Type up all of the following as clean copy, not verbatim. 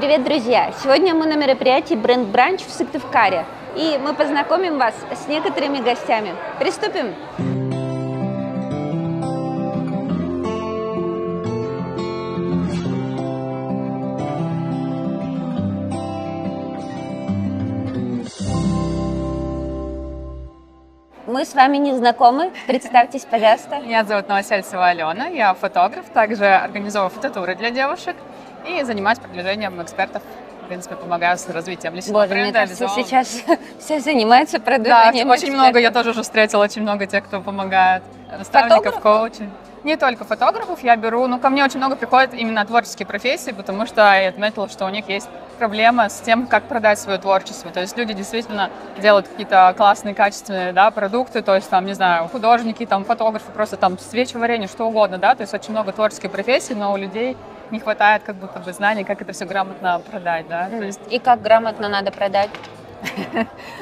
Привет, друзья! Сегодня мы на мероприятии Бренд Бранч в Сыктывкаре, и мы познакомим вас с некоторыми гостями. Приступим! Мы с вами не знакомы. Представьтесь, пожалуйста. Меня зовут Новосельцева Алена, я фотограф, также организовываю фототуры для девушек и занимаюсь продвижением экспертов. В принципе, помогаю с развитием личного бренда. Мне кажется, сейчас все занимаются продвижением. Да, очень много, я тоже уже встретила очень много тех, кто помогает, наставников, коучей. Не только фотографов я беру, но ко мне очень много приходят именно творческие профессии, потому что я отметила, что у них есть проблема с тем, как продать свое творчество. То есть люди действительно делают какие-то классные, качественные, да, продукты, то есть там, не знаю, художники, там, фотографы, просто там свечи-варенье, что угодно, да, то есть очень много творческих профессий, но у людей не хватает как будто бы знаний, как это все грамотно продать, да. То есть... И как грамотно надо продать?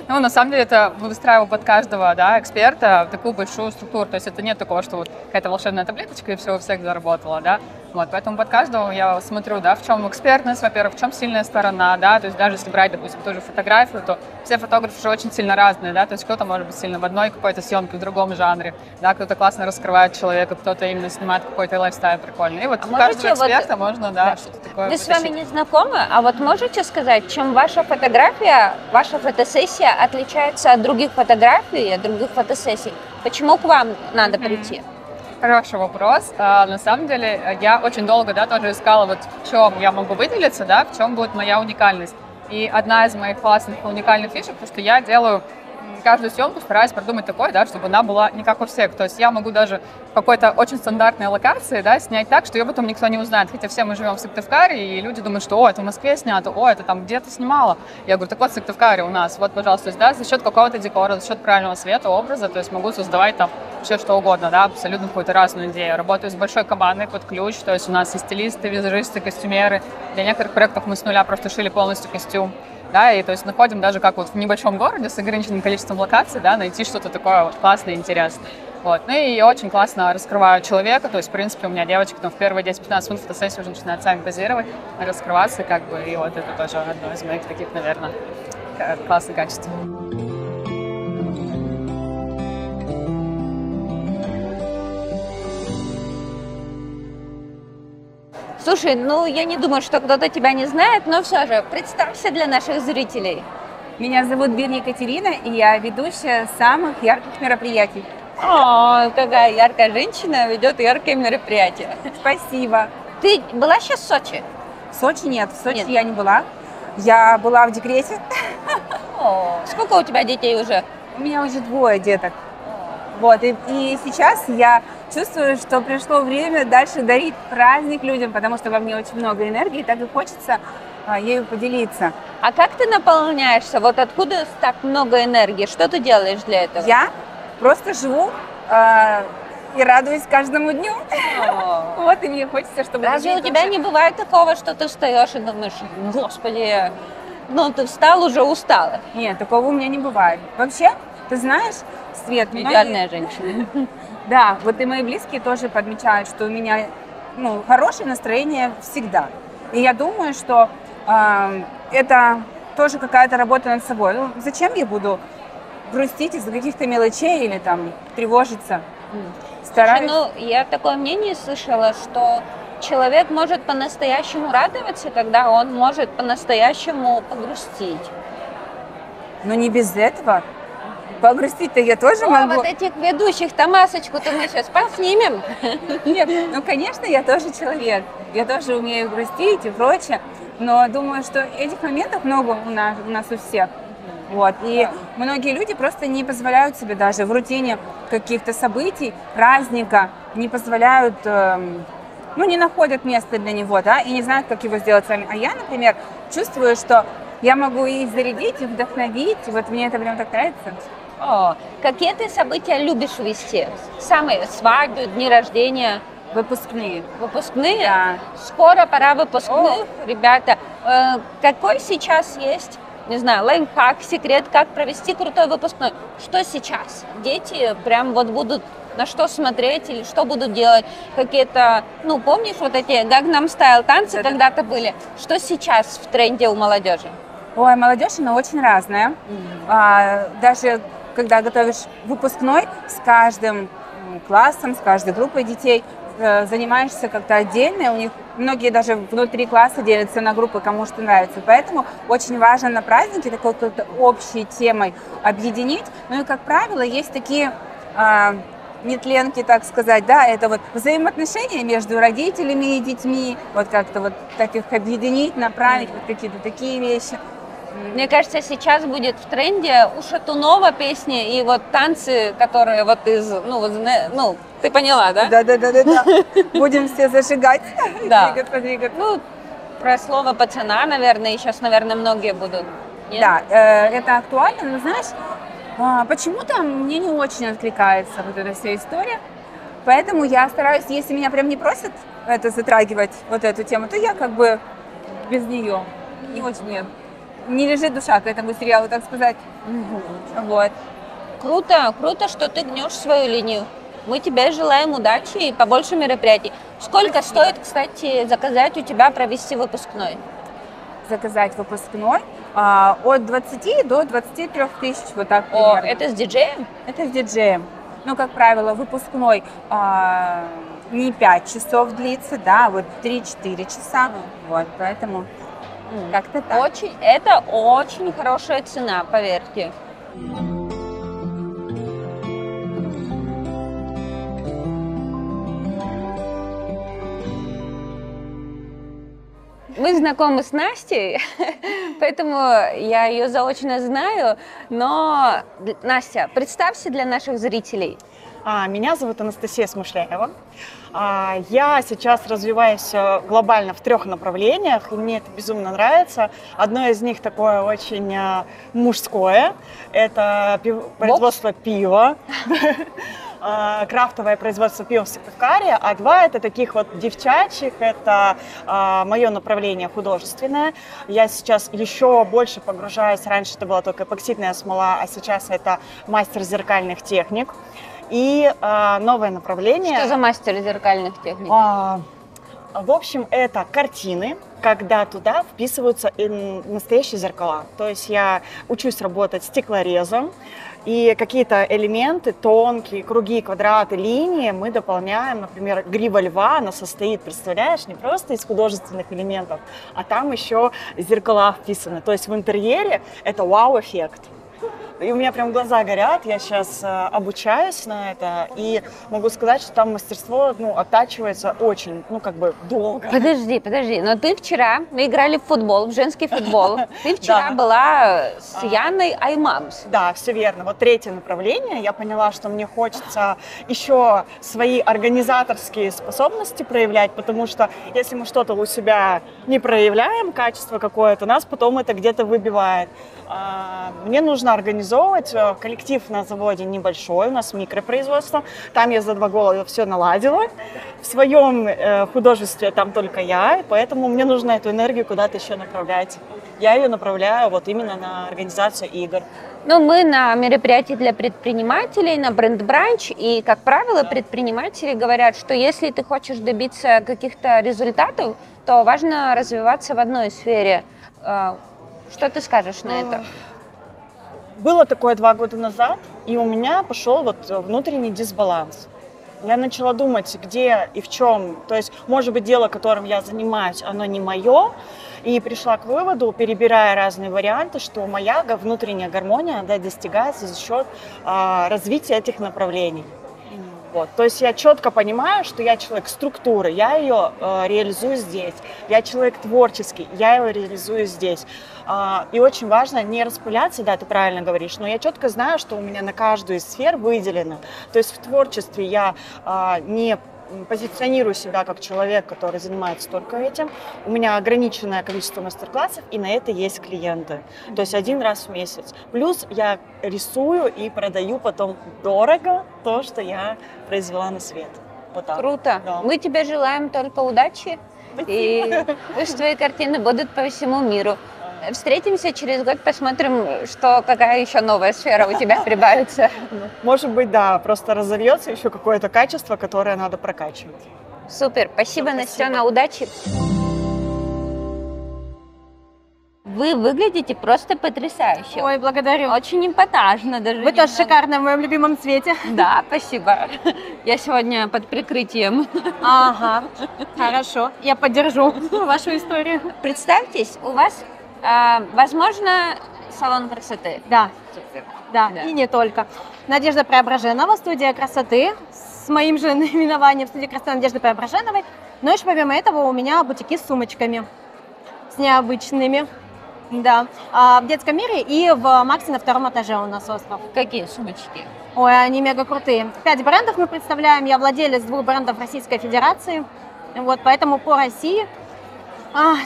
Ну, на самом деле, это выстраиваю под каждого, да, эксперта такую большую структуру. То есть это нет такого, что вот какая-то волшебная таблеточка и все у всех заработало, да. Вот, поэтому под каждого я смотрю, да, в чем экспертность, во-первых, в чем сильная сторона, да, то есть даже если брать, допустим, ту же фотографию, то все фотографы же очень сильно разные, да, то есть кто-то может быть сильно в одной какой-то съемке, в другом жанре, да, кто-то классно раскрывает человека, кто-то именно снимает какой-то лайфстайл прикольный. И вот у каждого эксперта можно, да, что-то такое Мы с вами не знакомы, а вот можете сказать, чем ваша фотография, ваша фотосессия отличается от других фотографий, от других фотосессий? Почему к вам надо прийти? Хороший вопрос. На самом деле, я очень долго, да, тоже искала, вот в чем я могу выделиться, да, в чем будет моя уникальность. И одна из моих классных уникальных фишек, то, что я делаю каждую съемку, стараюсь продумать такое, да, чтобы она была не как у всех. То есть я могу даже в какой-то очень стандартной локации, да, снять так, что ее потом никто не узнает. Хотя все мы живем в Сыктывкаре, и люди думают, что, о, это в Москве снято, о, это там где-то снимала. Я говорю, так вот в Сыктывкаре у нас, вот, пожалуйста, то есть, да, за счет какого-то декора, за счет правильного света, образа, то есть могу создавать там все что угодно, да, абсолютно какую-то разную идею. Работаю с большой командой под ключ, то есть у нас и стилисты, визажисты, костюмеры. Для некоторых проектов мы с нуля просто шили полностью костюм. Да, и то есть находим даже как вот в небольшом городе с ограниченным количеством локаций, да, найти что-то такое вот классное и интересное. Вот. Ну и очень классно раскрываю человека, то есть, в принципе, у меня девочки там в первые 10-15 минут фотосессии уже начинают сами позировать, раскрываться, как бы, и вот это тоже одно из моих таких, наверное, классных качеств. Слушай, ну я не думаю, что кто-то тебя не знает, но все же представься для наших зрителей. Меня зовут Бирня Екатерина, и я ведущая самых ярких мероприятий. О, какая яркая женщина ведет яркие мероприятия. Спасибо. Ты была сейчас в Сочи? В Сочи нет, в Сочи Нет. я не была. Я была в декрете. Сколько у тебя детей уже? У меня уже 2 деток. Вот, и сейчас я чувствую, что пришло время дальше дарить праздник людям, потому что во мне очень много энергии, так и хочется ею поделиться. А как ты наполняешься? Вот откуда так много энергии? Что ты делаешь для этого? Я просто живу и радуюсь каждому дню. Вот, и мне хочется, чтобы... Разве у тебя не бывает такого, что ты встаешь и думаешь, господи, ну ты встал, уже устала? Нет, такого у меня не бывает. Вообще, ты знаешь, Свет, идеальная женщина. Да, вот и мои близкие тоже подмечают, что у меня хорошее настроение всегда. И я думаю, что это тоже какая-то работа над собой. Ну, зачем я буду грустить из-за каких-то мелочей или там тревожиться? Стараюсь. Слушай, ну, я такое мнение слышала, что человек может по-настоящему радоваться, когда он может по-настоящему погрустить. Но не без этого. Погрустить-то я тоже могу. Вот этих ведущих-то масочку-то мы сейчас подснимем. Нет, ну, конечно, я тоже человек. Я тоже умею грустить и прочее. Но думаю, что этих моментов много у нас у всех. Вот. И многие люди просто не позволяют себе даже в рутине каких-то событий, праздника, не позволяют, не находят места для него, да, и не знают, как его сделать сами. А я, например, чувствую, что я могу и зарядить, и вдохновить. Вот мне это прям так нравится. Какие ты события любишь вести? Самые свадьбы, дни рождения? Выпускные. Выпускные? Да. Скоро пора выпускных, ребята. Какой сейчас есть, не знаю, лайфхак, секрет, как провести крутой выпускной? Что сейчас? Дети прям вот будут на что смотреть или что будут делать? Какие-то, ну, помнишь, вот эти Gangnam Style танцы когда-то были? Что сейчас в тренде у молодежи? Ой, молодежь, она очень разная. Даже когда готовишь выпускной, с каждым классом, с каждой группой детей занимаешься как-то отдельно. У них многие даже внутри класса делятся на группы, кому что нравится. Поэтому очень важно на празднике такой какой-то общей темой объединить. Ну и, как правило, есть такие нетленки, так сказать, да, это вот взаимоотношения между родителями и детьми, вот как-то вот так их объединить, направить, вот какие-то такие вещи. Мне кажется, сейчас будет в тренде у Шатунова песни и вот танцы, которые вот из, ну, ты поняла, да? Да. Будем все зажигать, Да. двигаться. Ну, про слово пацана, наверное, и сейчас, наверное, многие будут. Нет? Да, это актуально, но знаешь, почему-то мне не очень откликается вот эта вся история, поэтому я стараюсь, если меня прям не просят это затрагивать, вот эту тему, то я как бы без нее. Не очень нет. Не лежит душа к этому сериалу, так сказать. Вот. Круто, что ты гнешь свою линию. Мы тебе желаем удачи и побольше мероприятий. Сколько стоит, кстати, заказать у тебя провести выпускной? Заказать выпускной от 20 до 23 тысяч, вот так примерно. О, это с диджеем? Это с диджеем. Ну, как правило, выпускной не 5 часов длится, да, вот 3-4 часа. Вот, поэтому как-то так. Это очень хорошая цена, поверьте. Мы знакомы с Настей, поэтому я ее заочно знаю. Но, Настя, представься для наших зрителей. Меня зовут Анастасия Смышляева. Я сейчас развиваюсь глобально в 3 направлениях, и мне это безумно нравится. Одно из них такое очень мужское, это производство пива, крафтовое производство пива в Сыктывкаре, а 2 это таких вот девчачьих, это мое направление художественное. Я сейчас еще больше погружаюсь, раньше это была только эпоксидная смола, а сейчас это мастер зеркальных техник. И новое направление. Что за мастер зеркальных техник? В общем, это картины, когда туда вписываются настоящие зеркала. То есть я учусь работать стеклорезом, и какие-то элементы, тонкие, круги, квадраты, линии мы дополняем. Например, грива льва, она состоит, представляешь, не просто из художественных элементов, а там еще зеркала вписаны. То есть в интерьере это вау-эффект. И у меня прям глаза горят, я сейчас обучаюсь на это, и могу сказать, что там мастерство, оттачивается очень, долго. Подожди, но ты вчера, мы играли в футбол, в женский футбол, ты вчера была с Яной Аймамс. Да, все верно. Вот 3 направление, я поняла, что мне хочется еще свои организаторские способности проявлять, потому что если мы что-то у себя не проявляем, качество какое-то, нас потом это где-то выбивает. Мне нужно организовывать, коллектив на заводе небольшой, у нас микропроизводство, там я за 2 года все наладила, в своем художестве там только я, и поэтому мне нужно эту энергию куда-то еще направлять. Я ее направляю вот именно на организацию игр. Мы на мероприятии для предпринимателей, на бренд-бранч, и, как правило, предприниматели говорят, что если ты хочешь добиться каких-то результатов, то важно развиваться в одной сфере. Что ты скажешь на это? Было такое 2 года назад, и у меня пошел внутренний дисбаланс. Я начала думать, где и в чем. То есть, может быть, дело, которым я занимаюсь, оно не мое. И пришла к выводу, перебирая разные варианты, что моя внутренняя гармония достигается за счет развития этих направлений. Вот. То есть я четко понимаю, что я человек структуры, я ее реализую здесь. Я человек творческий, я его реализую здесь. И очень важно не распыляться, да, ты правильно говоришь, но я четко знаю, что у меня на каждую из сфер выделено. То есть в творчестве я не позиционирую себя как человек, который занимается только этим. У меня ограниченное количество мастер-классов, и на это есть клиенты. То есть 1 раз в месяц. Плюс я рисую и продаю потом дорого то, что я произвела на свет. Вот так. Круто. Да. Мы тебе желаем только удачи. Спасибо. И пусть твои картины будут по всему миру. Встретимся через год, посмотрим, какая еще новая сфера у тебя прибавится. Может быть, да, просто разовьется еще какое-то качество, которое надо прокачивать. Супер, спасибо, Настена, удачи. Вы выглядите просто потрясающе. Ой, благодарю. Очень эпатажно даже. Вы тоже шикарны в моем любимом цвете. Да, спасибо. Я сегодня под прикрытием. Ага, хорошо. Я поддержу вашу историю. Представьтесь, у вас, возможно, салон красоты. Да, Супер. да, Да. и не только. Надежда Преображенова, студия красоты. С моим же наименованием студия красоты Надежды Преображеновой. Но еще помимо этого у меня бутики с сумочками. С необычными. Да. В детском мире и в Максе на 2-м этаже у нас остров. Какие сумочки? Ой, они мега крутые. 5 брендов мы представляем. Я владелец 2 брендов Российской Федерации. Вот, поэтому по России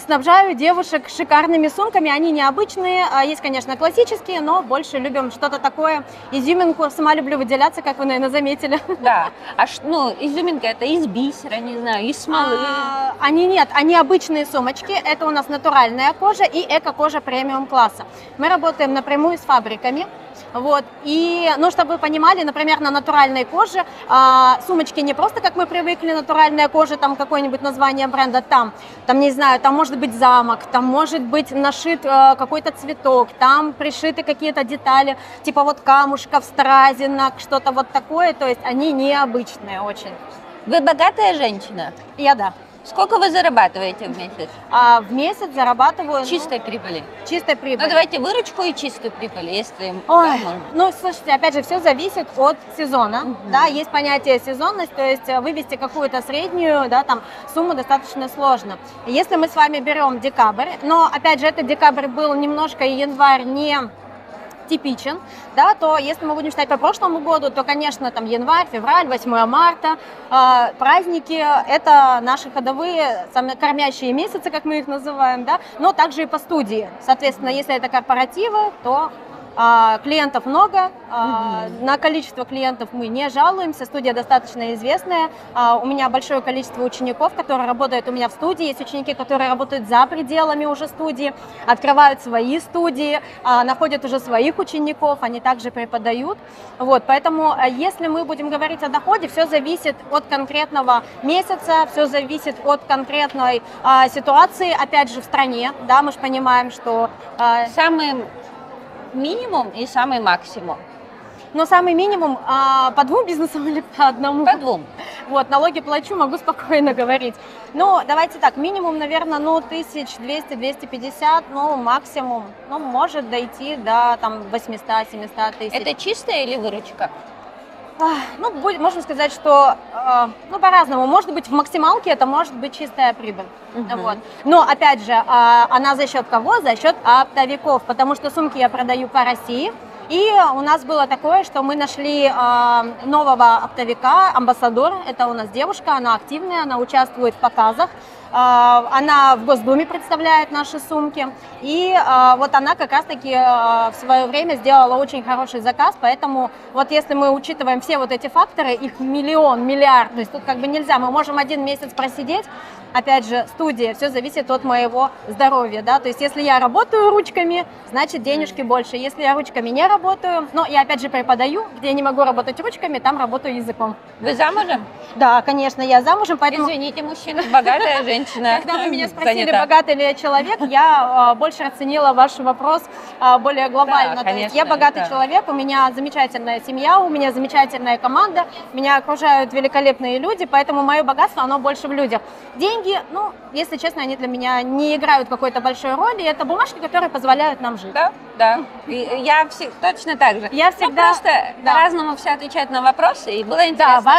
снабжаю девушек шикарными сумками. Они необычные. Есть, конечно, классические, но больше любим что-то такое. Изюминку. Сама люблю выделяться, как вы, наверное, заметили. Да. Изюминка это из бисера, не знаю, из смолы. Они обычные сумочки. Это у нас натуральная кожа и эко-кожа премиум класса. Мы работаем напрямую с фабриками. Вот. И, чтобы вы понимали, например, на натуральной коже сумочки не просто, как мы привыкли, натуральная кожа, там какое-нибудь название бренда, там, не знаю, там может быть замок, там может быть нашит какой-то цветок, там пришиты какие-то детали, типа вот камушков, стразинок, что-то вот такое, то есть они необычные очень. Вы богатая женщина? Я да. Сколько вы зарабатываете в месяц? В месяц зарабатываю... Чистой прибыли. Чистой прибыли. Ну, давайте выручку и чистую прибыль, если Ой, можно. слушайте, опять же, все зависит от сезона, да, есть понятие сезонность, то есть вывести какую-то среднюю, да, там, сумму достаточно сложно. Если мы с вами берем декабрь, но, опять же, этот декабрь был немножко, и январь не типичен, да, то если мы будем считать по прошлому году, то, конечно, там январь, февраль, 8 марта, праздники, это наши ходовые, самые кормящие месяцы, как мы их называем, да, но также и по студии. Соответственно, если это корпоративы, то клиентов много, на количество клиентов мы не жалуемся, студия достаточно известная, у меня большое количество учеников, которые работают у меня в студии, есть ученики, которые работают за пределами уже студии, открывают свои студии, находят уже своих учеников, они также преподают, вот, поэтому если мы будем говорить о доходе, все зависит от конкретного месяца, все зависит от конкретной ситуации, опять же, в стране, да, мы же понимаем, что... Самый минимум и самый максимум. Но самый минимум по 2 бизнесам или по одному? По 2. Вот, налоги плачу, могу спокойно говорить. Ну, давайте так, минимум, наверное, 1200-250, максимум, может дойти до там 800-700 тысяч. Это чистая или выручка? Можно сказать, что по-разному. Может быть, в максималке это может быть чистая прибыль. Вот. Но, опять же, она за счет кого? За счет оптовиков, потому что сумки я продаю по России. И у нас было такое, что мы нашли нового оптовика, амбассадор, это у нас девушка, она активная, она участвует в показах. Она в Госдуме представляет наши сумки, и вот она как раз-таки в свое время сделала очень хороший заказ, поэтому вот если мы учитываем все вот эти факторы, их миллиард, то есть тут как бы нельзя, мы можем 1 месяц просидеть, опять же, студия, все зависит от моего здоровья, да, то есть если я работаю ручками, значит денежки больше, если я ручками не работаю, но я опять же преподаю, где я не могу работать ручками, там работаю языком. Вы замужем? Да, конечно, я замужем, поэтому... Извините, мужчина, богатая женщина. Когда вы меня спросили, богатый ли я человек, я больше оценила ваш вопрос более глобально. Да, то есть конечно, я богатый да. человек, у меня замечательная семья, у меня замечательная команда, меня окружают великолепные люди, поэтому мое богатство, оно больше в людях. Деньги, если честно, они для меня не играют какой-то большой роли, это бумажки, которые позволяют нам жить. Да. И я точно так же. Я всегда... просто по-разному все отвечать на вопросы, и было интересно.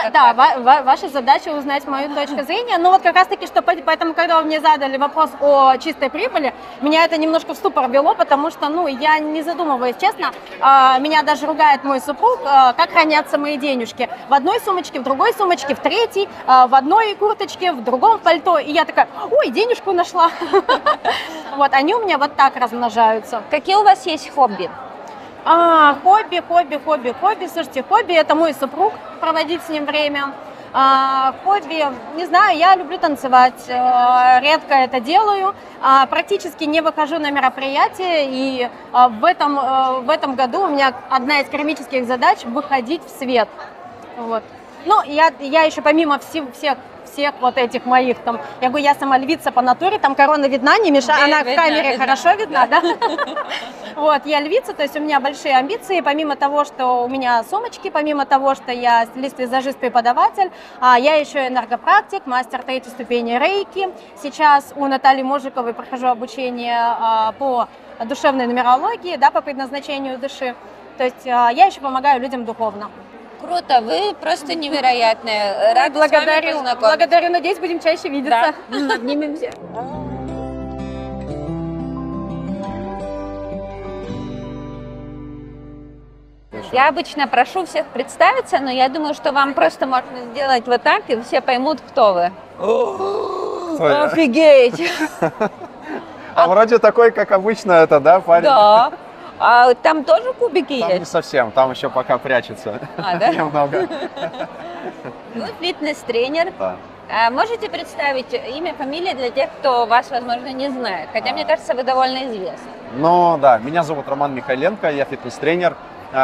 Ваша задача узнать мою точку зрения. Ну вот как раз таки, что поэтому, когда вы мне задали вопрос о чистой прибыли, меня это немножко в ступор ввело, потому что, я не задумываюсь, честно, меня даже ругает мой супруг, как хранятся мои денежки. В одной сумочке, в другой сумочке, в третьей, в одной курточке, в другом пальто. И я такая, ой, денежку нашла. Вот, они у меня вот так размножаются. Какие у вас есть хобби? Хобби. Слушайте, хобби – это мой супруг, проводить с ним время. Хобби, не знаю, я люблю танцевать, редко это делаю, практически не выхожу на мероприятия, и в этом году у меня одна из кармических задач — выходить в свет. Вот. Ну, я еще помимо всех вот этих моих там, я говорю, я сама львица по натуре, там корона видна, не мешает, она в камере хорошо видна, да? Вот, я львица, то есть у меня большие амбиции, помимо того, что у меня сумочки, помимо того, что я стилист-визажист, преподаватель, я еще энергопрактик, мастер третьей ступени рейки. Сейчас у Натальи Можиковой прохожу обучение по душевной нумерологии, да, по предназначению души. То есть я еще помогаю людям духовно. Круто, вы просто невероятные. Рада с вами познакомиться. Благодарю, надеюсь, будем чаще видеться. Да, обнимемся. Я обычно прошу всех представиться, но я думаю, что вам просто можно сделать вот так, и все поймут, кто вы. Офигеть! А вроде такой, как обычно это, да, парень? Да. А там тоже кубики Там не есть? совсем, там еще пока прячется. Да? Немного. Вы фитнес-тренер. Да. Можете представить имя, фамилия для тех, кто вас, возможно, не знает? Хотя, мне кажется, вы довольно известны. Ну да, меня зовут Роман Михайленко, я фитнес-тренер.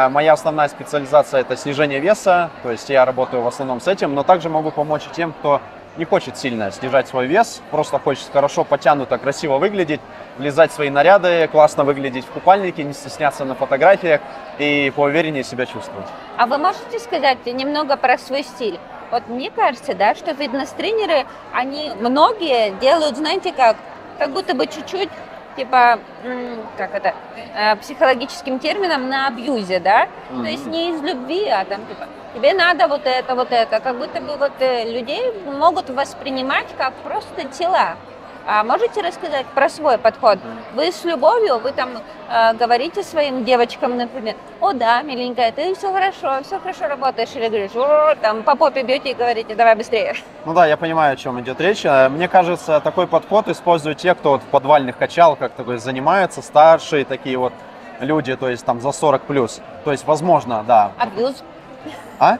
Моя основная специализация — это снижение веса, то есть я работаю в основном с этим, но также могу помочь и тем, кто не хочет сильно снижать свой вес, просто хочет хорошо, подтянуто, красиво выглядеть, влезать в свои наряды, классно выглядеть в купальнике, не стесняться на фотографиях и поувереннее себя чувствовать. А вы можете сказать немного про свой стиль? Вот мне кажется, да, что фитнес-тренеры, они многие делают, знаете как будто бы чуть-чуть, типа, психологическим термином на абьюзе, да? То есть не из любви, а там, типа, тебе надо вот это. Как будто бы вот людей могут воспринимать как просто тела. А можете рассказать про свой подход? Вы с любовью, вы там говорите своим девочкам, например, о да, миленькая, ты все хорошо работаешь, или говоришь, о, там по попе бьете и говорите, давай быстрее. Ну да, я понимаю, о чем идет речь. Мне кажется, такой подход используют те, кто вот в подвальных качалках такой занимается, старшие такие вот люди, то есть там за 40 плюс. То есть, возможно, да. Абьюз. А?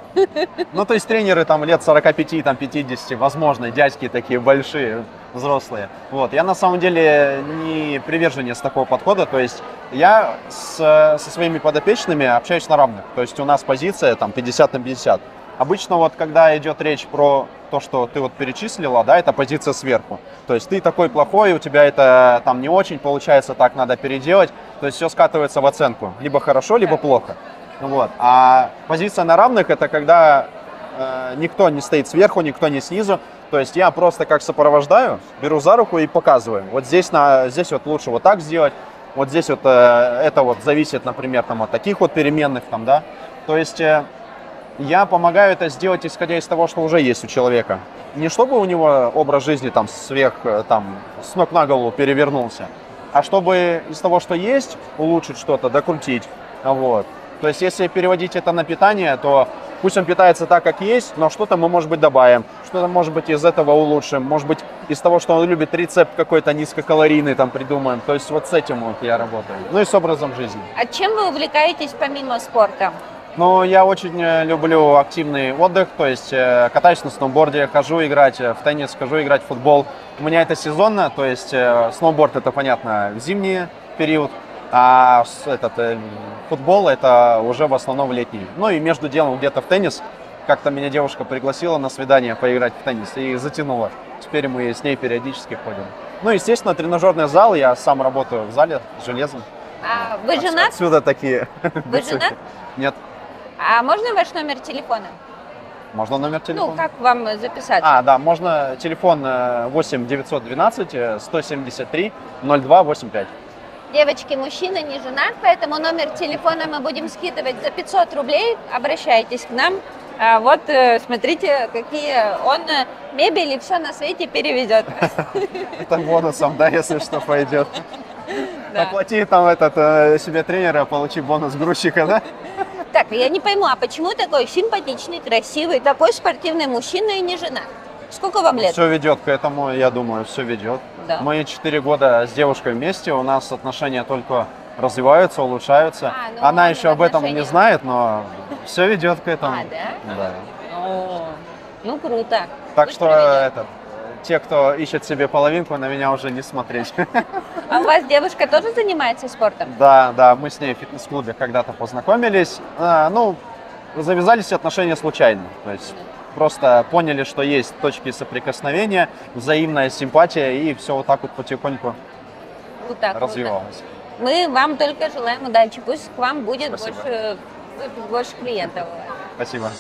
Ну, то есть тренеры там лет 45, там 50, возможно, дядьки такие большие, взрослые. Вот. Я на самом деле не приверженец такого подхода, то есть я со своими подопечными общаюсь на равных, то есть у нас позиция там 50 на 50. Обычно вот когда идет речь про то, что ты вот перечислила, да, это позиция сверху. То есть ты такой плохой, у тебя это там не очень получается, так надо переделать, то есть все скатывается в оценку, либо хорошо, либо плохо. Вот. А позиция на равных — это когда никто не стоит сверху, никто не снизу. То есть я просто как сопровождаю, беру за руку и показываю. Вот здесь вот лучше вот так сделать. Вот здесь вот это вот зависит, например, там, от таких вот переменных, там, да. То есть я помогаю это сделать, исходя из того, что уже есть у человека. Не чтобы у него образ жизни там там с ног на голову перевернулся, а чтобы из того, что есть, улучшить что-то, докрутить. Вот. То есть, если переводить это на питание, то пусть он питается так, как есть, но что-то мы, может быть, добавим, что-то, может быть, из этого улучшим, может быть, из того, что он любит, рецепт какой-то низкокалорийный там придумаем. То есть, вот с этим вот я работаю. Ну и с образом жизни. А чем вы увлекаетесь помимо спорта? Ну, я очень люблю активный отдых, то есть катаюсь на сноуборде, хожу играть в теннис, хожу играть в футбол. У меня это сезонно, то есть сноуборд — это, понятно, в зимний период. А футбол — это уже в основном летний. Ну и между делом где-то в теннис. Как-то меня девушка пригласила на свидание поиграть в теннис и затянула. Теперь мы с ней периодически ходим. Ну, естественно, тренажерный зал. Я сам работаю в зале с железом. А вы женат? Отсюда такие. Вы женат? Нет. А можно ваш номер телефона? Можно номер телефона? Ну, как вам записаться? Да, можно. Телефон 8 912 173 0285. Девочки, мужчина не женат, поэтому номер телефона мы будем скидывать за 500 рублей. Обращайтесь к нам. Вот, смотрите, какие он мебель и все на свете переведет. Это бонусом, да, если что, пойдет. Да. Оплати там себе тренера, получи бонус грузчика, да? Так, я не пойму, а почему такой симпатичный, красивый, такой спортивный мужчина и не женат? Сколько вам лет? Все ведет к этому, я думаю, все ведет. Да. Мы 4 года с девушкой вместе, у нас отношения только развиваются, улучшаются. Она еще об этом не знает, но все ведет к этому. Да? Да. Ну, круто. Так Пусть что проведет. те, кто ищет себе половинку, на меня уже не смотреть. А у вас девушка тоже занимается спортом? Да, мы с ней в фитнес-клубе когда-то познакомились. Ну, завязались отношения случайно. То есть просто поняли, что есть точки соприкосновения, взаимная симпатия, и все вот так вот потихоньку Круто, развивалось. Мы вам только желаем удачи. Пусть к вам будет Спасибо. больше клиентов. Спасибо.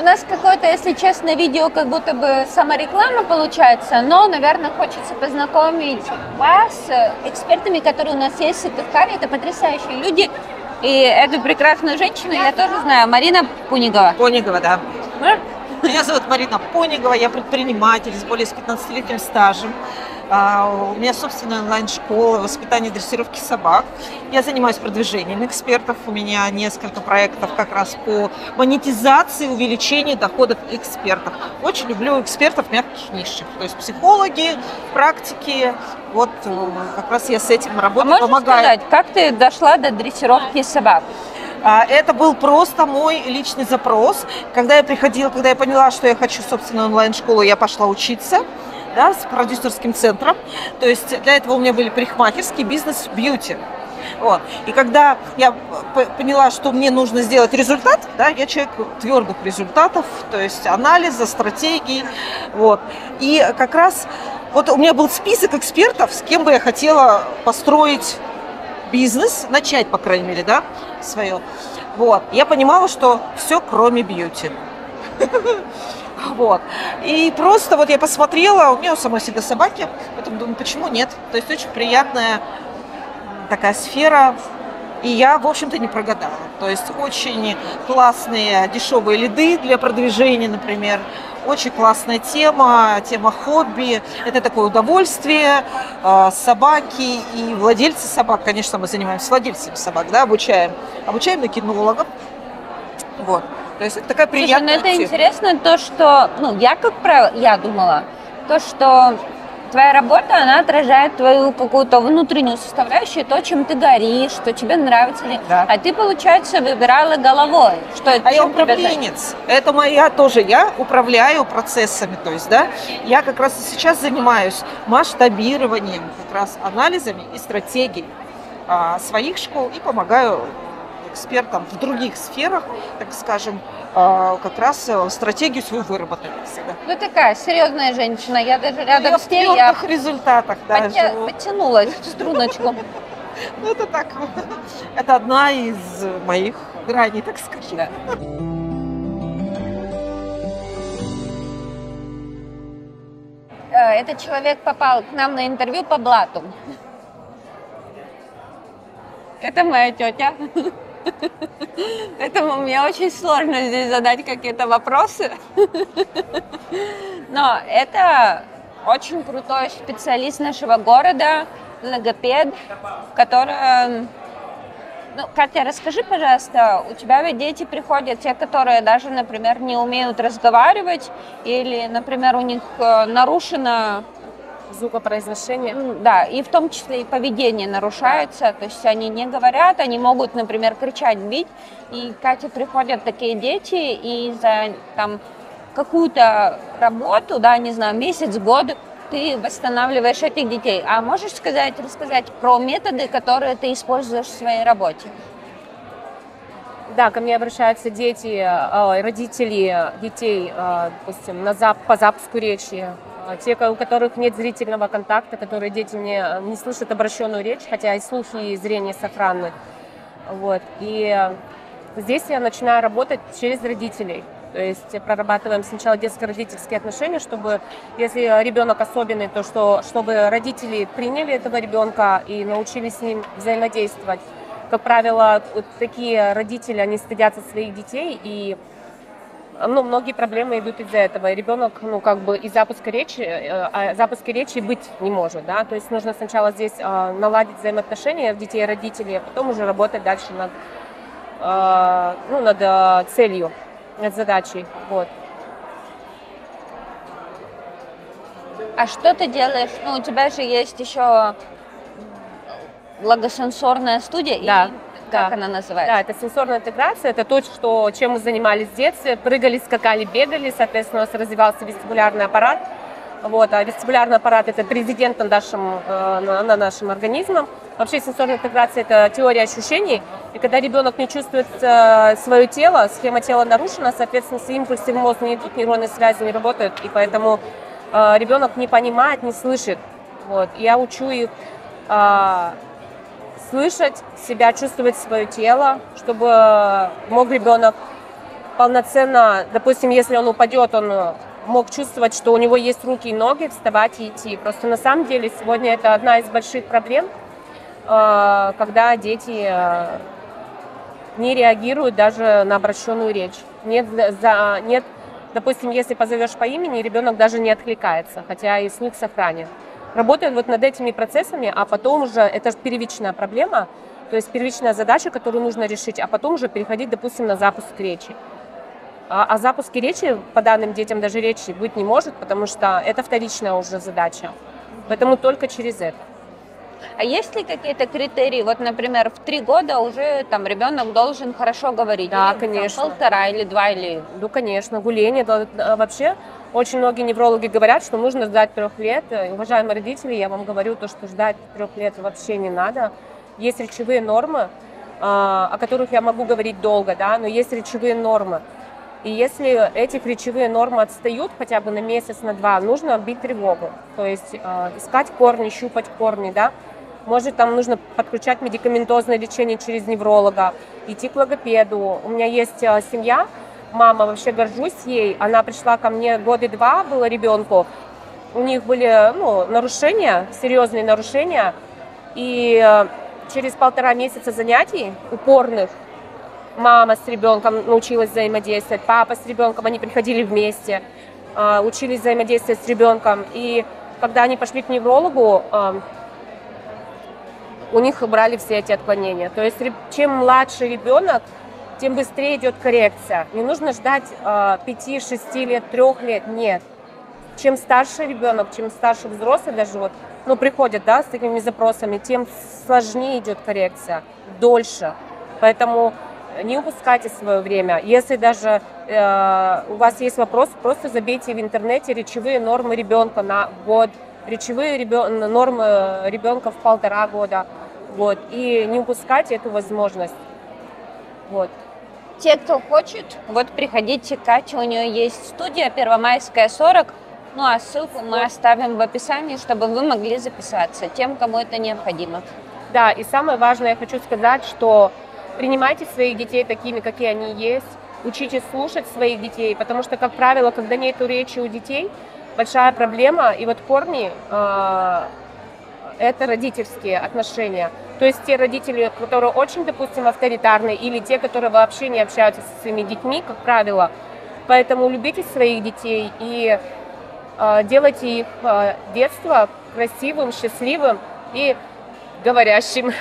У нас какое-то, если честно, видео как будто бы самореклама получается, но, наверное, хочется познакомить вас с экспертами, которые у нас есть в Сыктывкаре. Это потрясающие люди. И эту прекрасную женщину я тоже знаю, Марина Пунигова. Понигова, да. Меня зовут Марина Понигова, я предприниматель с более 15-летним стажем. У меня собственная онлайн-школа воспитания и дрессировки собак. Я занимаюсь продвижением экспертов. У меня несколько проектов как раз по монетизации, увеличению доходов экспертов. Очень люблю экспертов мягких нишах. То есть психологи, практики. Вот как раз я с этим работаю, Можешь помогаю. сказать, как ты дошла до дрессировки собак? Это был просто мой личный запрос. Когда я поняла, что я хочу собственную онлайн-школу, я пошла учиться, да, с продюсерским центром. То есть для этого у меня были парикмахерский бизнес бьюти. Вот. И когда я поняла, что мне нужно сделать результат, да, я человек твердых результатов, то есть анализа, стратегий. Вот. И как раз вот у меня был список экспертов, с кем бы я хотела построить бизнес, начать, по крайней мере, да, свое. Вот. Я понимала, что все, кроме бьюти. Вот. И просто вот я посмотрела, у меня у самой всегда собаки, поэтому думаю, почему нет? То есть очень приятная такая сфера, и я, в общем-то, не прогадала. То есть очень классные дешевые лиды для продвижения, например. Очень классная тема хобби. Это такое удовольствие. Собаки и владельцы собак. Конечно, мы занимаемся владельцами собак, да, обучаем на кинологов. Вот. То есть это такая приятная Слушай, ну это тема. интересно то, что, ну, я, как правило, я думала, то, что твоя работа, она отражает твою какую-то внутреннюю составляющую, то, чем ты горишь, что тебе нравится. Да. А ты, получается, выбирала головой. Что, А я чем тебя занять? управленец. Это я управляю процессами. То есть, да, я как раз и сейчас занимаюсь масштабированием, как раз анализами и стратегией своих школ и помогаю экспертам в других сферах, так скажем, как раз стратегию свою выработать всегда. Ну, такая серьезная женщина. Я даже рядом Я с в ней твердых результатах, да, живу. подтянулась в струночку. Ну, это так. Это одна из моих граней, так скажем. Да. Этот человек попал к нам на интервью по блату. Это моя тетя. Поэтому мне очень сложно здесь задать какие-то вопросы. Но это очень крутой специалист нашего города, логопед, которая... Ну, Катя, расскажи, пожалуйста, у тебя ведь дети приходят, те, которые даже, например, не умеют разговаривать, или, например, у них нарушено... Звукопроизношение. Да, и в том числе и поведение нарушается, то есть они не говорят, они могут, например, кричать, бить, и к Кате приходят такие дети, и за там какую-то работу, да, не знаю, месяц, год, ты восстанавливаешь этих детей. А можешь рассказать про методы, которые ты используешь в своей работе? Да, ко мне обращаются дети, родители детей, допустим, по запуску речи, те, у которых нет зрительного контакта, которые дети не слышат обращенную речь, хотя и слух, и зрение сохранны. Вот. И здесь я начинаю работать через родителей. То есть прорабатываем сначала детско-родительские отношения, чтобы, если ребенок особенный, то чтобы родители приняли этого ребенка и научились с ним взаимодействовать. Как правило, вот такие родители, они стыдятся своих детей, и многие проблемы идут из-за этого. И ребенок, и запуска речи быть не может, да. То есть нужно сначала здесь наладить взаимоотношения детей и родителей, а потом уже работать дальше над целью, над задачей. Вот. А что ты делаешь? У тебя же есть еще логосенсорная студия. Да. как Да. она называется? Да, это сенсорная интеграция, это то, чем мы занимались в детстве, прыгали, скакали, бегали, соответственно, у нас развивался вестибулярный аппарат. Вот, а вестибулярный аппарат – это президент над нашим организмом. Вообще сенсорная интеграция – это теория ощущений, и когда ребенок не чувствует свое тело, схема тела нарушена, соответственно, все импульсы в мозг не идут, нейронные связи не работают, и поэтому ребенок не понимает, не слышит. Вот. Я учу их слышать себя, чувствовать свое тело, чтобы мог ребенок полноценно, допустим, если он упадет, он мог чувствовать, что у него есть руки и ноги, вставать и идти. Просто на самом деле сегодня это одна из больших проблем, когда дети не реагируют даже на обращенную речь. Нет, допустим, если позовешь по имени, ребенок даже не откликается, хотя и слух сохранен. Работают вот над этими процессами, а потом уже, это же первичная проблема, то есть первичная задача, которую нужно решить, а потом уже переходить, допустим, на запуск речи. А запуске речи по данным детям даже речи быть не может, потому что это вторичная уже задача. Поэтому только через это. А есть ли какие-то критерии? Вот, например, в 3 года уже там ребенок должен хорошо говорить. Да, или, конечно. Там, 1,5 или 2 или... Ну, конечно, гуление. Вообще, очень многие неврологи говорят, что нужно ждать 3 лет. И, уважаемые родители, я вам говорю, то, что ждать 3 лет вообще не надо. Есть речевые нормы, о которых я могу говорить долго, да, но есть речевые нормы. И если эти речевые нормы отстают хотя бы на месяц, на 2, нужно бить тревогу. То есть искать корни, щупать корни, да. Может, там нужно подключать медикаментозное лечение через невролога, идти к логопеду. У меня есть семья, мама, вообще горжусь ей. Она пришла ко мне 2 года было ребенку. У них были нарушения, серьезные нарушения. И через 1,5 месяца занятий упорных мама с ребенком научилась взаимодействовать, папа с ребенком, они приходили вместе, учились взаимодействовать с ребенком. И когда они пошли к неврологу, у них убрали все эти отклонения. То есть чем младше ребенок, тем быстрее идет коррекция. Не нужно ждать 5, 6 лет, 3 лет, нет. Чем старше ребенок, чем старше взрослый даже приходят, да, с такими запросами, тем сложнее идет коррекция, дольше. Поэтому не упускайте свое время. Если даже у вас есть вопрос, просто забейте в интернете речевые нормы ребенка на год, речевые нормы ребенка в 1,5 года. Вот, и не упускайте эту возможность. Вот. Те, кто хочет, вот приходите к Кате, у нее есть студия Первомайская 40, ну а ссылку мы оставим в описании, чтобы вы могли записаться, тем, кому это необходимо. Да, и самое важное, я хочу сказать, что принимайте своих детей такими, какие они есть, учитесь слушать своих детей, потому что, как правило, когда нет речи у детей, большая проблема, и вот корни это родительские отношения. То есть те родители, которые очень, допустим, авторитарные, или те, которые вообще не общаются со своими детьми, как правило. Поэтому любите своих детей и делайте их детство красивым, счастливым и говорящим.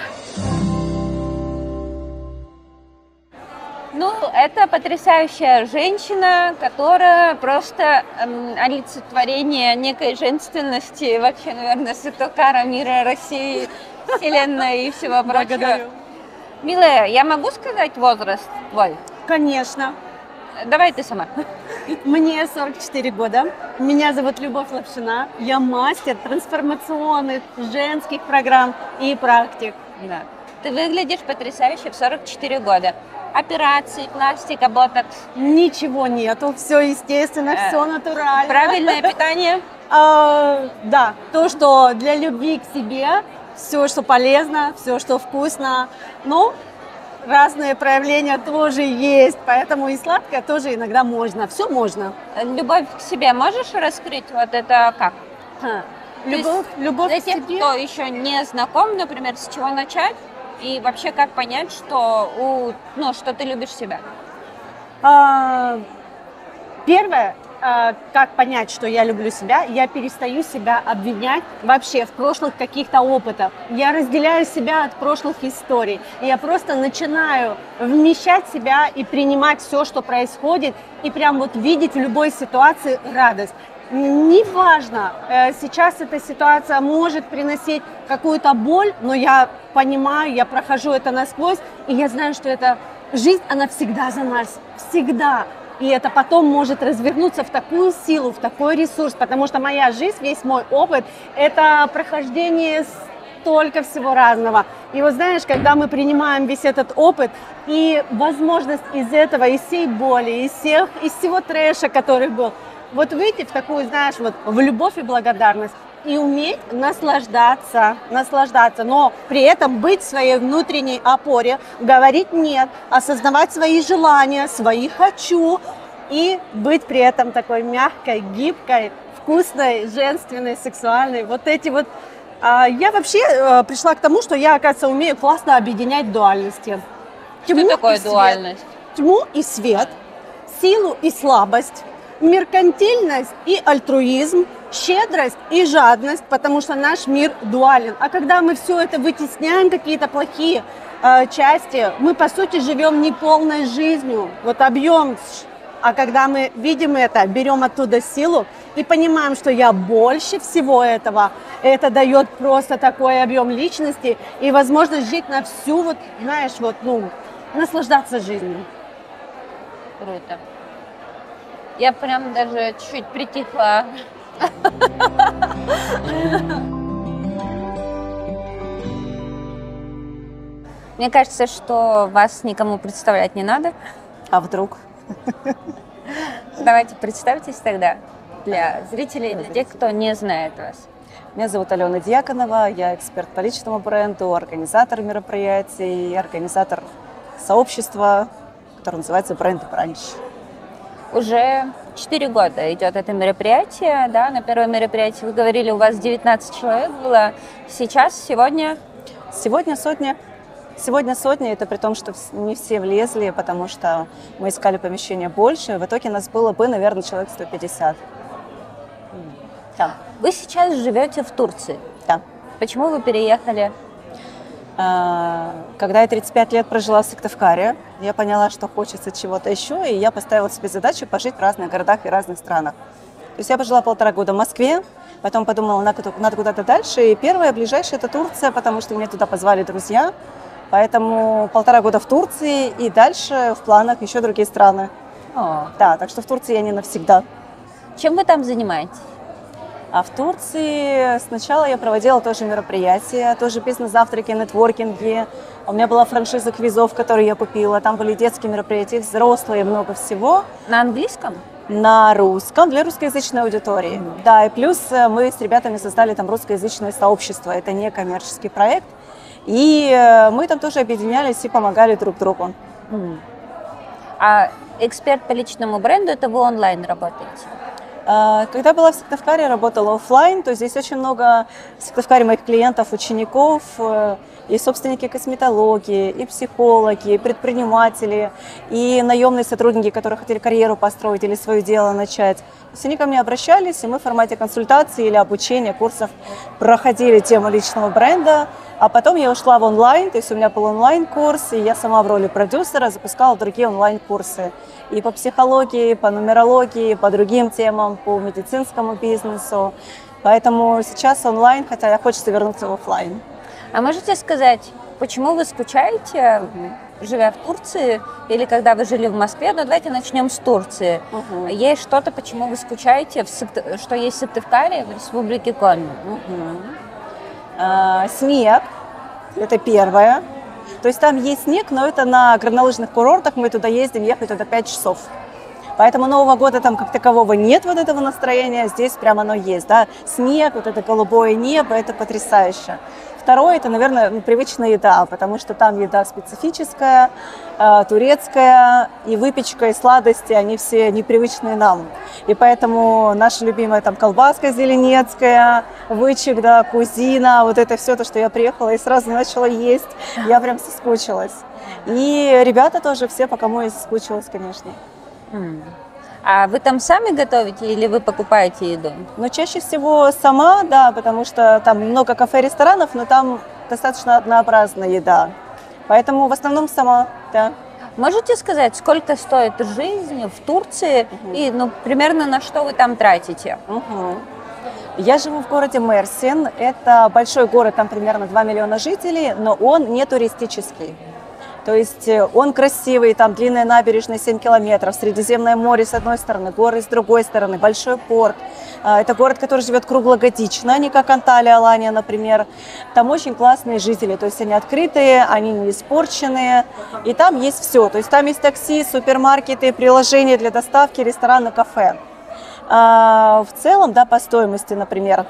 Ну, это потрясающая женщина, которая просто олицетворение некой женственности, вообще, наверное, светокара мира, России, Вселенной и всего прочего. Благодарю. Милая, я могу сказать возраст твой? Конечно. Давай ты сама. Мне 44 года. Меня зовут Любовь Лапшина. Я мастер трансформационных женских программ и практик. Да. Ты выглядишь потрясающе в 44 года. Операции, пластика, ботокс. Ничего нету, все естественно, все натурально. Правильное питание? Да, то, что для любви к себе, все, что полезно, все, что вкусно. Ну, разные проявления тоже есть, поэтому и сладкое тоже иногда можно. Все можно. Любовь к себе можешь раскрыть? Вот это как? Любовь Для к тех, себе. кто еще не знаком, например, с чего начать? И вообще, как понять, что, что ты любишь себя? Первое, как понять, что я люблю себя, я перестаю себя обвинять вообще в прошлых каких-то опытах. Я разделяю себя от прошлых историй. И я просто начинаю вмещать себя и принимать все, что происходит, и прям вот видеть в любой ситуации радость. неважно, сейчас эта ситуация может приносить какую-то боль, но я понимаю, я прохожу это насквозь, и я знаю, что эта жизнь, она всегда за нас, всегда. И это потом может развернуться в такую силу, в такой ресурс, потому что моя жизнь, весь мой опыт, это прохождение столько всего разного. И вот знаешь, когда мы принимаем весь этот опыт и возможность из этого, из всей боли, из всего трэша, который был, вот выйти в такую, знаешь, вот в любовь и благодарность и уметь наслаждаться, но при этом быть в своей внутренней опоре, говорить нет, осознавать свои желания, свои хочу и быть при этом такой мягкой, гибкой, вкусной, женственной, сексуальной. Вот эти вот. Я вообще пришла к тому, что я, оказывается, умею классно объединять дуальности. Что такое дуальность? Тьму и свет, силу и слабость, меркантильность и альтруизм, щедрость и жадность, потому что наш мир дуален. А когда мы все это вытесняем, какие-то плохие части, мы, по сути, живем неполной жизнью. Вот объем. А когда мы видим это, берем оттуда силу и понимаем, что я больше всего этого, это дает просто такой объем личности и возможность жить на всю, вот, знаешь, вот, ну, наслаждаться жизнью. Круто. Я прям даже чуть притихла. Мне кажется, что вас никому представлять не надо. А вдруг? Давайте представьтесь тогда для зрителей, для тех, кто не знает вас. Меня зовут Алена Дьяконова, я эксперт по личному бренду, организатор мероприятий, организатор сообщества, которое называется «Бренд Бранч». Уже 4 года идет это мероприятие, да, на первое мероприятие вы говорили, у вас 19 человек было, сегодня? Сегодня сотня. Сегодня сотня, это при том, что не все влезли, потому что мы искали помещение больше. В итоге нас было бы, наверное, человек 150. Да. Вы сейчас живете в Турции? Да. Почему вы переехали? Когда я 35 лет прожила в Сыктывкаре, я поняла, что хочется чего-то еще, и я поставила себе задачу пожить в разных городах и разных странах. То есть я пожила 1,5 года в Москве, потом подумала, надо куда-то дальше, и первая, ближайшая, это Турция, потому что меня туда позвали друзья. Поэтому 1,5 года в Турции, и дальше в планах еще другие страны. Да, так что в Турции я не навсегда. Чем вы там занимаетесь? А в Турции сначала я проводила тоже мероприятия, тоже бизнес-завтраки, нетворкинги. У меня была франшиза квизов, которую я купила. Там были детские мероприятия, взрослые, много всего. На английском? На русском, для русскоязычной аудитории. Да, и плюс мы с ребятами создали там русскоязычное сообщество. Это не коммерческий проект. И мы там тоже объединялись и помогали друг другу. А эксперт по личному бренду, это вы онлайн работаете? Когда была в Сыктывкаре, работала офлайн, то здесь очень много в Сыктывкаре моих клиентов, учеников, и собственники косметологии, и психологи, и предприниматели, и наемные сотрудники, которые хотели карьеру построить или свое дело начать. То есть они ко мне обращались, и мы в формате консультации или обучения, курсов проходили тему личного бренда. А потом я ушла в онлайн, то есть у меня был онлайн-курс, и я сама в роли продюсера запускала другие онлайн-курсы. И по психологии, по нумерологии, по другим темам, по медицинскому бизнесу. Поэтому сейчас онлайн, хотя хочется вернуться в офлайн. А можете сказать, почему вы скучаете, живя в Турции, или когда вы жили в Москве? Ну, давайте начнем с Турции. Есть что-то, почему вы скучаете, что есть в Сыктывкаре, в Республике Коми? Снег, это первое. То есть там есть снег, но это на горнолыжных курортах, мы туда ездим, ехать туда 5 часов. Поэтому Нового года там как такового нет вот этого настроения, здесь прямо оно есть, да. Снег, вот это голубое небо, это потрясающе. Второе, это, наверное, привычная еда, потому что там еда специфическая, турецкая, и выпечка, и сладости, они все непривычные нам. И поэтому наша любимая там колбаска зеленецкая, вычек, да, кузина, вот это все то, что я приехала и сразу начала есть, я прям соскучилась. И ребята тоже все, по кому я соскучилась, конечно. А вы там сами готовите или вы покупаете еду? Ну, чаще всего сама, да, потому что там много кафе, ресторанов, но там достаточно однообразная еда. Поэтому в основном сама, да. Можете сказать, сколько стоит жизнь в Турции и, ну, примерно на что вы там тратите? Я живу в городе Мерсин. Это большой город, там примерно 2 миллиона жителей, но он не туристический. То есть он красивый, там длинная набережная 7 километров, Средиземное море с одной стороны, горы с другой стороны, большой порт. Это город, который живет круглогодично, не как Анталия, Алания, например. Там очень классные жители, то есть они открытые, они не испорченные, и там есть все. То есть там есть такси, супермаркеты, приложения для доставки, рестораны, кафе. В целом, да, по стоимости, например,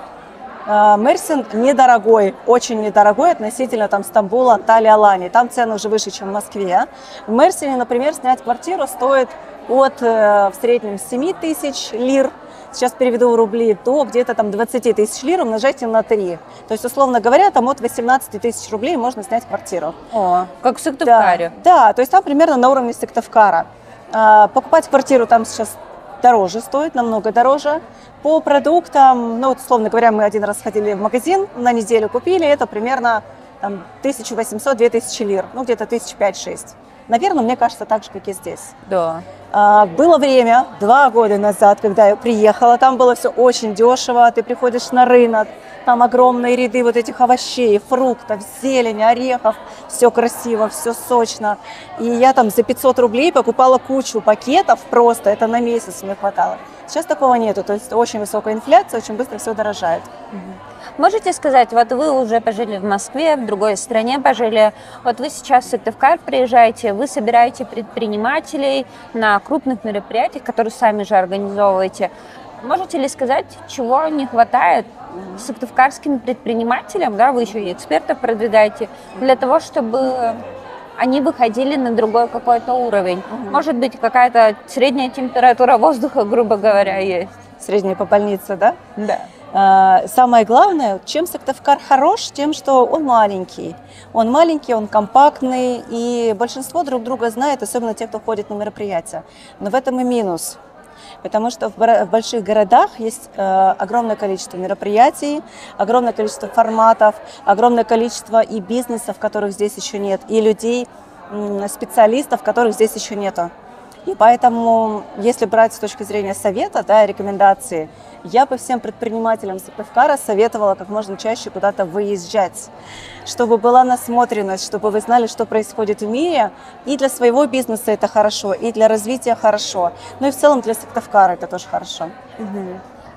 Мерсин недорогой, очень недорогой относительно там Стамбула, Анталии, Алании. Там цены уже выше, чем в Москве. В Мерсине, например, снять квартиру стоит от в среднем 7 тысяч лир. Сейчас переведу в рубли, до где-то там 20 тысяч лир, умножайте на 3. То есть, условно говоря, там от 18 тысяч рублей можно снять квартиру. О, как в Сыктывкаре. Да, то есть там примерно на уровне Сыктывкара. Покупать квартиру там сейчас дороже стоит, намного дороже. По продуктам, ну, вот, условно говоря, мы один раз ходили в магазин, на неделю купили, это примерно 1800-2000 лир, ну, где-то 1005-6. Наверное, мне кажется, так же, как и здесь. Да. Было время, 2 года назад, когда я приехала, там было все очень дешево, ты приходишь на рынок, там огромные ряды вот этих овощей, фруктов, зелени, орехов, все красиво, все сочно. И я там за 500 рублей покупала кучу пакетов просто, это на месяц мне хватало. Сейчас такого нету, то есть очень высокая инфляция, очень быстро все дорожает. Можете сказать, вот вы уже пожили в Москве, в другой стране пожили, вот вы сейчас в Сыктывкар приезжаете, вы собираете предпринимателей на крупных мероприятиях, которые сами же организовываете. Можете ли сказать, чего не хватает сыктывкарским предпринимателям, да, вы еще и экспертов продвигаете, для того, чтобы они выходили на другой какой-то уровень? Может быть, какая-то средняя температура воздуха, грубо говоря, есть? Средняя по больнице, да? Да. Самое главное, чем Сыктывкар хорош, тем, что он маленький. Он маленький, он компактный, и большинство друг друга знает, особенно те, кто ходит на мероприятия. Но в этом и минус. Потому что в больших городах есть огромное количество мероприятий, огромное количество форматов, огромное количество и бизнесов, которых здесь еще нет, и людей, специалистов, которых здесь еще нету. И поэтому, если брать с точки зрения совета, да, рекомендации, я бы всем предпринимателям Сыктывкара советовала как можно чаще куда-то выезжать, чтобы была насмотренность, чтобы вы знали, что происходит в мире. И для своего бизнеса это хорошо, и для развития хорошо. Ну и в целом для Сыктывкара это тоже хорошо.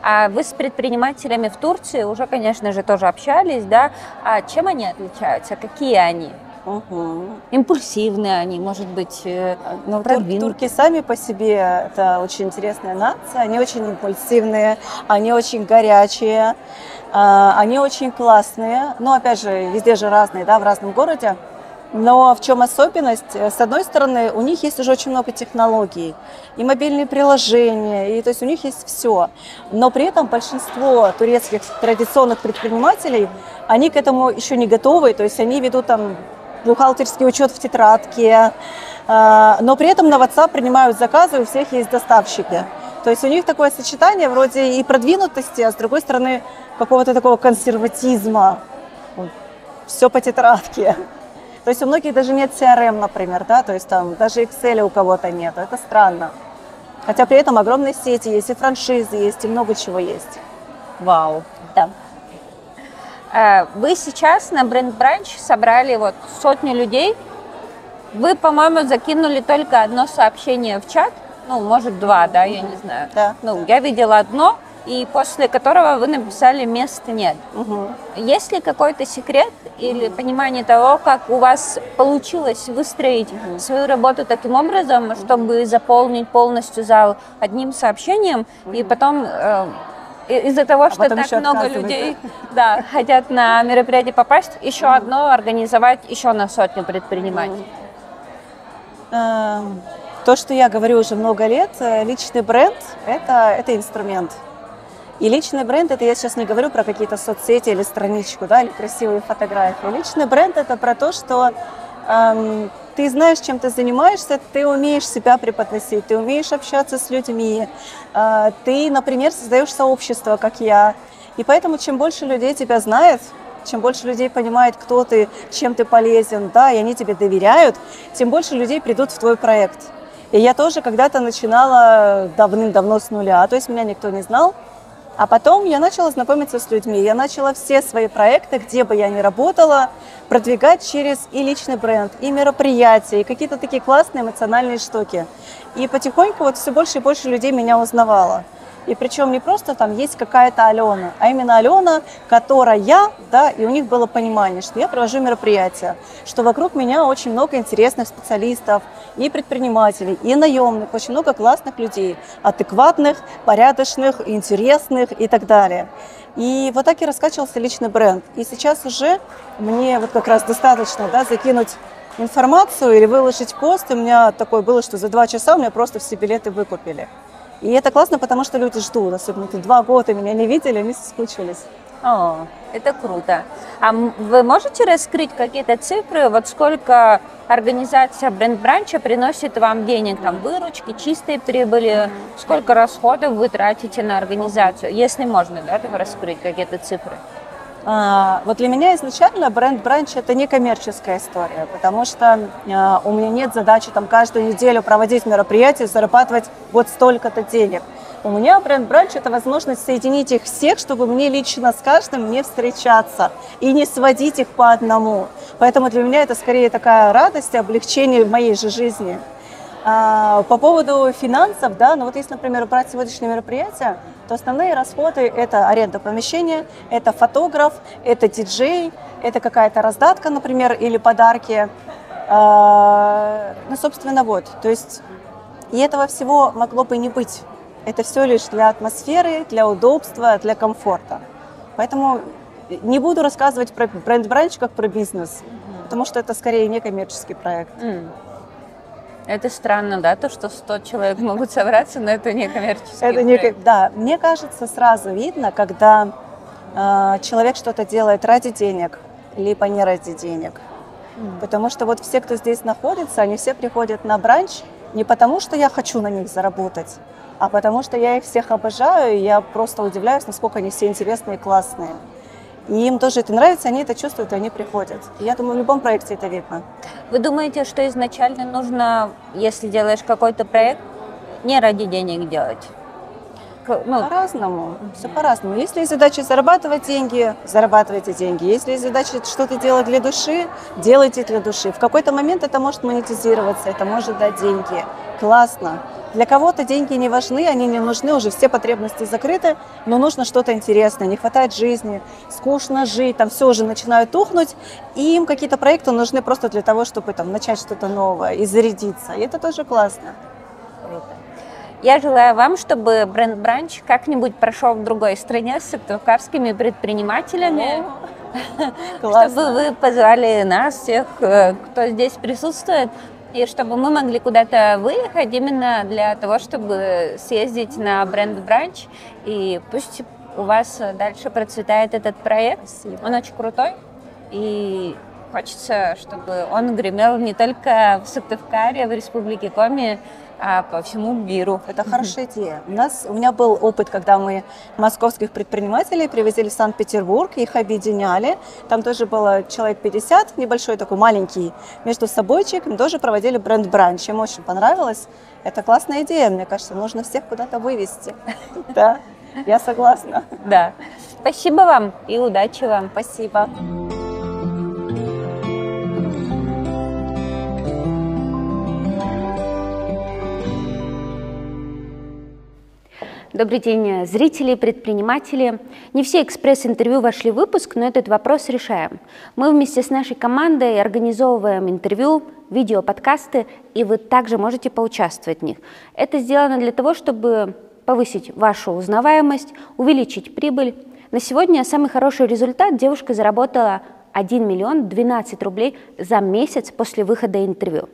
А вы с предпринимателями в Турции уже, конечно же, тоже общались, да? А чем они отличаются? Какие они? Импульсивные они, может быть, продвинутые. Турки сами по себе это очень интересная нация, они очень импульсивные, они очень горячие, они очень классные, но опять же, везде же разные, да, в разном городе. Но в чем особенность? С одной стороны, у них есть уже очень много технологий, и мобильные приложения, и то есть у них есть все. Но при этом большинство турецких традиционных предпринимателей, они к этому еще не готовы, то есть они ведут там бухгалтерский учет в тетрадке, но при этом на WhatsApp принимают заказы, у всех есть доставщики. То есть у них такое сочетание вроде и продвинутости, а с другой стороны какого-то такого консерватизма. Все по тетрадке. То есть у многих даже нет CRM, например, да, то есть там даже Excel у кого-то нет, это странно. Хотя при этом огромные сети есть, и франшизы есть, и много чего есть. Вау. Да. Вы сейчас на Brand Branch собрали вот 100 людей. Вы, по-моему, закинули только одно сообщение в чат, ну, может, 2, да, я не знаю. Да. Ну, я видела одно, и после которого вы написали «места нет». Есть ли какой-то секрет или понимание того, как у вас получилось выстроить свою работу таким образом, чтобы заполнить полностью зал одним сообщением, и потом из-за того, что так много людей хотят на мероприятие попасть, еще одно организовать еще на 100 предпринимателей? То, что я говорю уже много лет, личный бренд – это инструмент. И личный бренд – это я сейчас не говорю про какие-то соцсети или страничку, да, или красивые фотографии. Личный бренд – это про то, что ты знаешь, чем ты занимаешься, ты умеешь себя преподносить, ты умеешь общаться с людьми, ты, например, создаешь сообщество, как я. И поэтому, чем больше людей тебя знает, чем больше людей понимает, кто ты, чем ты полезен, да, и они тебе доверяют, тем больше людей придут в твой проект. И я тоже когда-то начинала давным-давно с нуля, то есть меня никто не знал. А потом я начала знакомиться с людьми, я начала все свои проекты, где бы я ни работала, продвигать через и личный бренд, и мероприятия, и какие-то такие классные эмоциональные штуки. И потихоньку вот все больше и больше людей меня узнавало. И причем не просто там есть какая-то Алена, а именно Алена, которая, да, и у них было понимание, что я провожу мероприятия, что вокруг меня очень много интересных специалистов, и предпринимателей, и наемных, очень много классных людей, адекватных, порядочных, интересных и так далее. И вот так и раскачивался личный бренд. И сейчас уже мне вот как раз достаточно, да, закинуть информацию или выложить пост. У меня такое было, что за 2 часа у меня просто все билеты выкупили. И это классно, потому что люди ждут, особенно 2 года меня не видели, они соскучились. О, это круто. А вы можете раскрыть какие-то цифры, вот сколько организация бренд-бранча приносит вам денег, там, выручки, чистой прибыли, сколько расходов вы тратите на организацию, если можно, да, раскрыть какие-то цифры? Вот для меня изначально бренд-бранч – это не коммерческая история, потому что у меня нет задачи там каждую неделю проводить мероприятия, зарабатывать вот столько-то денег. У меня бренд-бранч – это возможность соединить их всех, чтобы мне лично с каждым не встречаться и не сводить их по одному. Поэтому для меня это скорее такая радость и облегчение в моей же жизни. По поводу финансов, да, ну вот если, например, брать сегодняшнее мероприятие, то основные расходы – это аренда помещения, это фотограф, это диджей, это какая-то раздатка, например, или подарки. Ну, собственно, вот. То есть и этого всего могло бы не быть. Это все лишь для атмосферы, для удобства, для комфорта. Поэтому не буду рассказывать про бренд-бранч как про бизнес, потому что это скорее не коммерческий проект. Это странно, да, то, что 100 человек могут собраться, но это не коммерческий проект. Да, мне кажется, сразу видно, когда человек что-то делает ради денег, либо не ради денег. Потому что вот все, кто здесь находится, они все приходят на бранч не потому, что я хочу на них заработать, а потому что я их всех обожаю, и я просто удивляюсь, насколько они все интересные и классные. И им тоже это нравится, они это чувствуют, и они приходят. И я думаю, в любом проекте это видно. Вы думаете, что изначально нужно, если делаешь какой-то проект, не ради денег делать? По-разному, все по-разному. Если есть задача зарабатывать деньги, зарабатывайте деньги. Если есть задача что-то делать для души, делайте для души. В какой-то момент это может монетизироваться, это может дать деньги. Классно. Для кого-то деньги не важны, они не нужны, уже все потребности закрыты, но нужно что-то интересное, не хватает жизни, скучно жить, там все уже начинает тухнуть, и им какие-то проекты нужны просто для того, чтобы там начать что-то новое и зарядиться. И это тоже классно. Я желаю вам, чтобы бренд-бранч как-нибудь прошел в другой стране с сыктывкарскими предпринимателями, чтобы вы позвали нас, всех, кто здесь присутствует, и чтобы мы могли куда-то выехать именно для того, чтобы съездить на бренд-бранч, и пусть у вас дальше процветает этот проект. Он очень крутой, и хочется, чтобы он гремел не только в Сыктывкаре, в Республике Коми, а по всему миру. Это хорошая идея. У меня был опыт, когда мы московских предпринимателей привозили в Санкт-Петербург, их объединяли. Там тоже было человек 50, небольшой такой маленький, между собойчик. Мы тоже проводили бренд-бранч. Им очень понравилось. Это классная идея. Мне кажется, нужно всех куда-то вывести. Да, я согласна. Да. Спасибо вам и удачи вам. Спасибо. Добрый день, зрители, предприниматели. Не все экспресс-интервью вошли в выпуск, но этот вопрос решаем. Мы вместе с нашей командой организовываем интервью, видео, подкасты, и вы также можете поучаствовать в них. Это сделано для того, чтобы повысить вашу узнаваемость, увеличить прибыль. На сегодня самый хороший результат: девушка заработала 1 миллион 12 рублей за месяц после выхода интервью.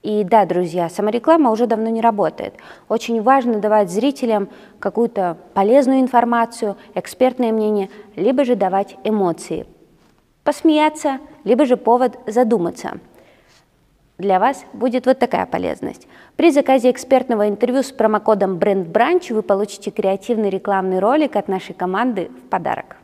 И да, друзья, самореклама уже давно не работает. Очень важно давать зрителям какую-то полезную информацию, экспертное мнение, либо же давать эмоции. Посмеяться, либо же повод задуматься. Для вас будет вот такая полезность. При заказе экспертного интервью с промокодом BrandBranch вы получите креативный рекламный ролик от нашей команды в подарок.